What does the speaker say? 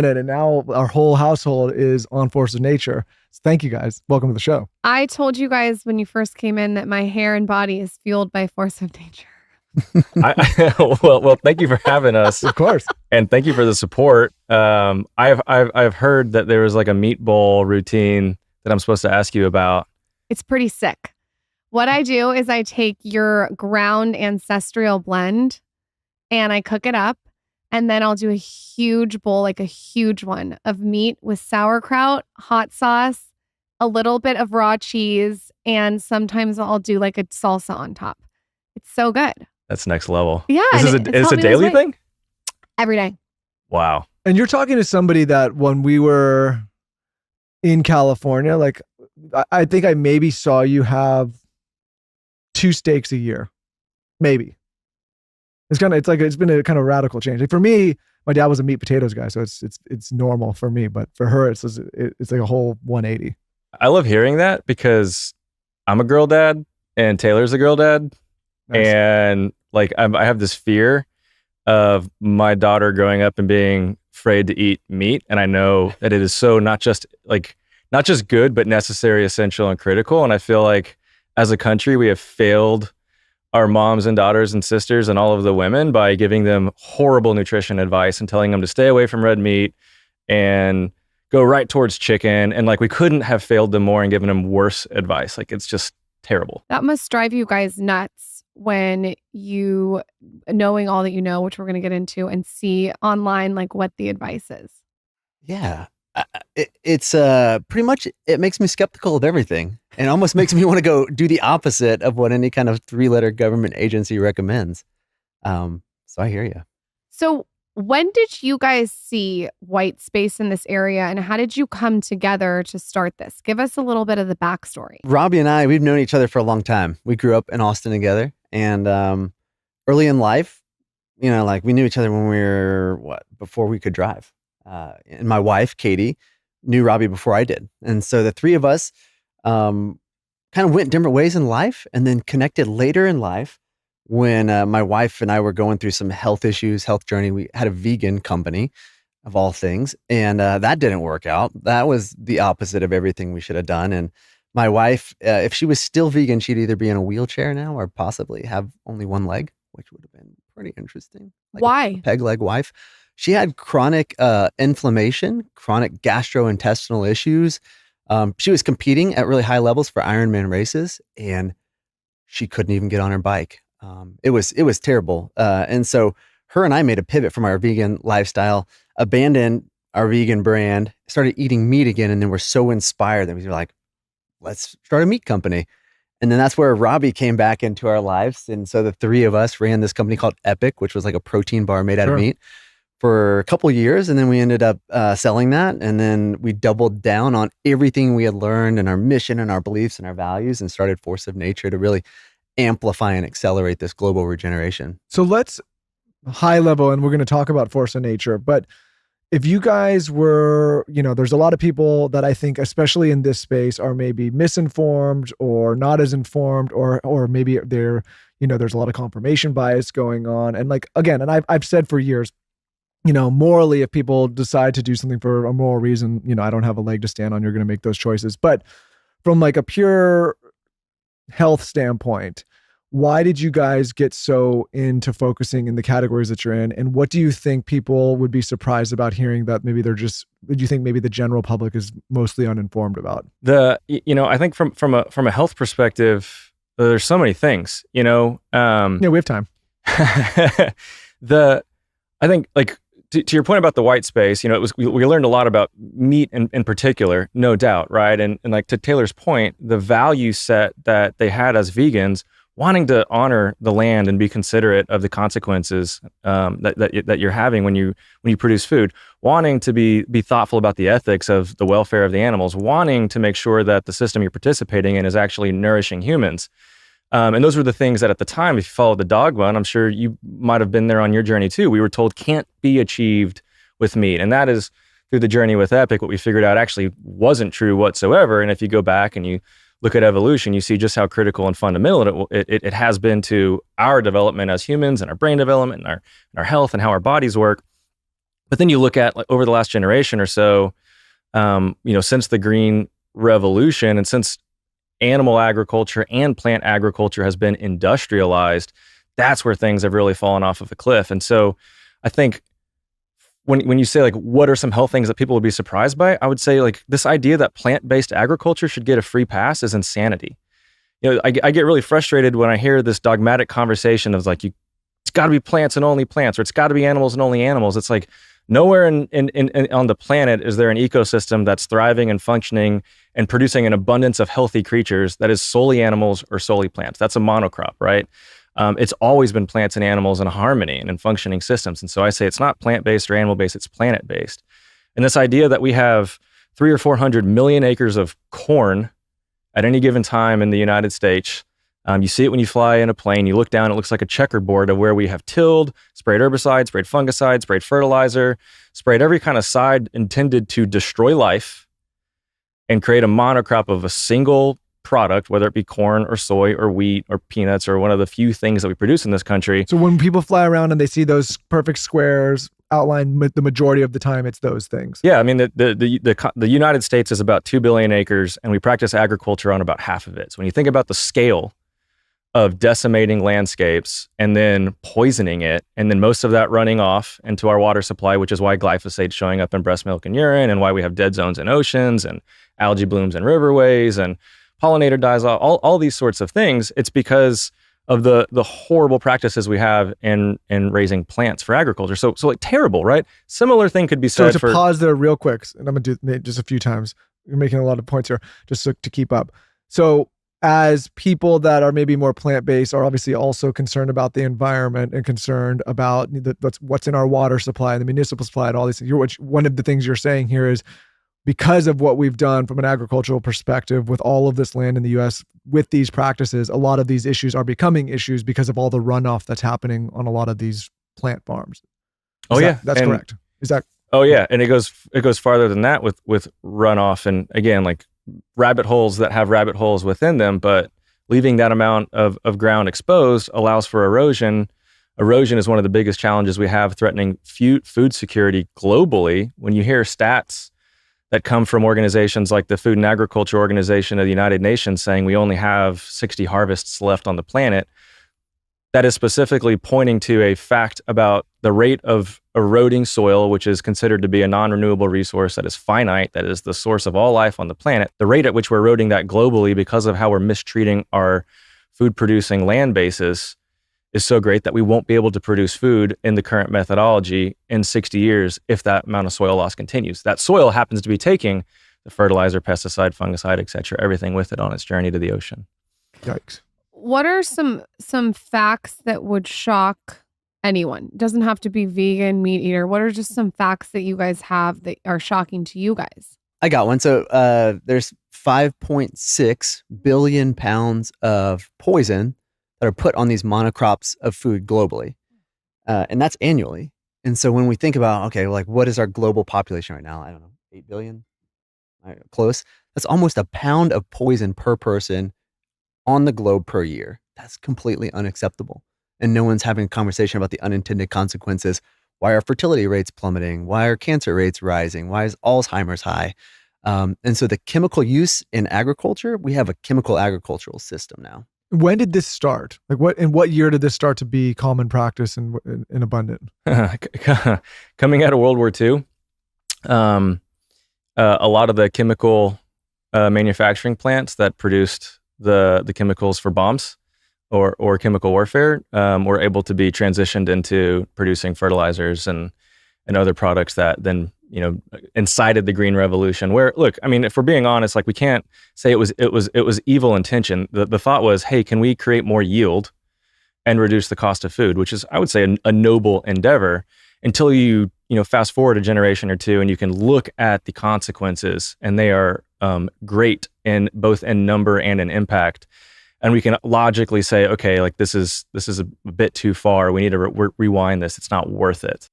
And now our whole household is on Force of Nature. So thank you guys. Welcome to the show. I told you guys when you first came in that my hair and body is fueled by Force of Nature. Well, thank you for having us. Of course. And thank you for the support. I've heard that there was like a meat bowl routine that I'm supposed to ask you about. It's pretty sick. What I do is I take your ground ancestral blend and I cook it up. And then I'll do a huge bowl, like a huge one of meat with sauerkraut, hot sauce, a little bit of raw cheese, and sometimes I'll do like a salsa on top. It's so good. That's next level. Yeah. Is this a daily thing? Every day. Wow. And you're talking to somebody that when we were in California, like I think I maybe saw you have 2 steaks a year. Maybe. It's been a kind of radical change. Like for me, my dad was a meat potatoes guy, so it's normal for me. But for her, it's like a whole 180. I love hearing that because I'm a girl dad and Taylor's a girl dad, nice. And like I have this fear of my daughter growing up and being afraid to eat meat, and I know that it is so not just good, but necessary, essential, and critical. And I feel like as a country, we have failed our moms and daughters and sisters and all of the women by giving them horrible nutrition advice and telling them to stay away from red meat and go right towards chicken. And like we couldn't have failed them more and given them worse advice. Like it's just terrible. That must drive you guys nuts when you, knowing all that you know, which we're going to get into, and see online like what the advice is. Yeah. It's pretty much, it makes me skeptical of everything and almost makes me want to go do the opposite of what any kind of 3-letter government agency recommends. So I hear you. So when did you guys see white space in this area and how did you come together to start this? Give us a little bit of the backstory. Robby and I, we've known each other for a long time. We grew up in Austin together, and early in life, you know, like we knew each other when we were, before we could drive. And my wife, Katie, knew Robby before I did. And so the three of us kind of went different ways in life and then connected later in life when my wife and I were going through some health issues, health journey. We had a vegan company of all things, and that didn't work out. That was the opposite of everything we should have done. And my wife, if she was still vegan, she'd either be in a wheelchair now or possibly have only one leg, which would have been pretty interesting. Like Why? A peg leg wife. She had chronic inflammation, chronic gastrointestinal issues. She was competing at really high levels for Ironman races, and she couldn't even get on her bike. It was terrible. And so her and I made a pivot from our vegan lifestyle, abandoned our vegan brand, started eating meat again, and then we're so inspired that we were like, let's start a meat company. And then that's where Robby came back into our lives. And so the three of us ran this company called Epic, which was like a protein bar made out of meat, for a couple of years. And then we ended up selling that. And then we doubled down on everything we had learned and our mission and our beliefs and our values and started Force of Nature to really amplify and accelerate this global regeneration. So let's high level, and we're going to talk about Force of Nature. But if you guys were, you know, there's a lot of people that I think, especially in this space, are maybe misinformed or not as informed, or maybe they're, you know, there's a lot of confirmation bias going on. And like, again, and I've said for years, you know, morally, if people decide to do something for a moral reason, you know, I don't have a leg to stand on. You're going to make those choices. But from like a pure health standpoint, why did you guys get so into focusing in the categories that you're in? And what do you think people would be surprised about hearing that maybe do you think maybe the general public is mostly uninformed about? I think from a health perspective, there's so many things, you know. Yeah, we have time. I think like, to your point about the white space, you know, we learned a lot about meat in particular, no doubt, right? And like to Taylor's point, the value set that they had as vegans, wanting to honor the land and be considerate of the consequences that you're having when you produce food, wanting to be thoughtful about the ethics of the welfare of the animals, wanting to make sure that the system you're participating in is actually nourishing humans. And those were the things that at the time, if you followed the dogma, and I'm sure you might have been there on your journey too, we were told can't be achieved with meat. And that is through the journey with Epic, what we figured out actually wasn't true whatsoever. And if you go back and you look at evolution, you see just how critical and fundamental it has been to our development as humans and our brain development and our health and how our bodies work. But then you look at like over the last generation or so, since the Green Revolution and since animal agriculture and plant agriculture has been industrialized, that's where things have really fallen off of a cliff. And so I think when you say like, what are some health things that people would be surprised by? I would say like this idea that plant-based agriculture should get a free pass is insanity. I get really frustrated when I hear this dogmatic conversation of like, it's got to be plants and only plants, or it's got to be animals and only animals. It's like nowhere on the planet is there an ecosystem that's thriving and functioning and producing an abundance of healthy creatures that is solely animals or solely plants. That's a monocrop, right? It's always been plants and animals in harmony and in functioning systems. And so I say it's not plant-based or animal-based, it's planet-based. And this idea that we have 300 or 400 million acres of corn at any given time in the United States, you see it when you fly in a plane, you look down, it looks like a checkerboard of where we have tilled, sprayed herbicide, sprayed fungicide, sprayed fertilizer, sprayed every kind of side intended to destroy life and create a monocrop of a single product, whether it be corn or soy or wheat or peanuts or one of the few things that we produce in this country. So when people fly around and they see those perfect squares outlined, the majority of the time it's those things. Yeah, I mean the United States is about 2 billion acres, and we practice agriculture on about half of it. So when you think about the scale of decimating landscapes and then poisoning it, and then most of that running off into our water supply, which is why glyphosate's showing up in breast milk and urine, and why we have dead zones in oceans and algae blooms in riverways and pollinator dies, all these sorts of things. It's because of the horrible practices we have in raising plants for agriculture. So like terrible, right? Similar thing could be said to pause there real quick, and I'm gonna do just a few times. You're making a lot of points here, just to keep up. So as people that are maybe more plant-based are obviously also concerned about the environment and concerned about what's in our water supply and the municipal supply and all these things. One of the things you're saying here is because of what we've done from an agricultural perspective with all of this land in the U.S. with these practices, a lot of these issues are becoming issues because of all the runoff that's happening on a lot of these plant farms. That's correct. Is that? Oh yeah, and it goes farther than that with runoff, and again, like rabbit holes that have rabbit holes within them, but leaving that amount of ground exposed allows for erosion. Erosion is one of the biggest challenges we have threatening food security globally. When you hear stats that come from organizations like the Food and Agriculture Organization of the United Nations saying we only have 60 harvests left on the planet, that is specifically pointing to a fact about the rate of eroding soil, which is considered to be a non-renewable resource that is finite, that is the source of all life on the planet. The rate at which we're eroding that globally because of how we're mistreating our food-producing land bases is so great that we won't be able to produce food in the current methodology in 60 years if that amount of soil loss continues. That soil happens to be taking the fertilizer, pesticide, fungicide, et cetera, everything with it on its journey to the ocean. Yikes. What are some facts that would shock anyone? It doesn't have to be vegan, meat eater. What are just some facts that you guys have that are shocking to you guys? I got one. So there's 5.6 billion pounds of poison that are put on these monocrops of food globally. And that's annually. And so when we think about, okay, like what is our global population right now? I don't know, 8 billion? Close. That's almost a pound of poison per person on the globe per year. That's completely unacceptable. And no one's having a conversation about the unintended consequences. Why are fertility rates plummeting? Why are cancer rates rising? Why is Alzheimer's high? And so the chemical use in agriculture, we have a chemical agricultural system now. When did this start? In what year did this start to be common practice and abundant? Coming out of World War II, a lot of the chemical manufacturing plants that produced the chemicals for bombs or chemical warfare were able to be transitioned into producing fertilizers and other products that then incited the Green Revolution. Where, look, I mean, if we're being honest, like we can't say it was evil intention. The thought was, hey, can we create more yield and reduce the cost of food, which is, I would say, a noble endeavor. Until you fast forward a generation or two, and you can look at the consequences, and they are great in both in number and in impact. And we can logically say, okay, like this is a bit too far. We need to rewind this. It's not worth it.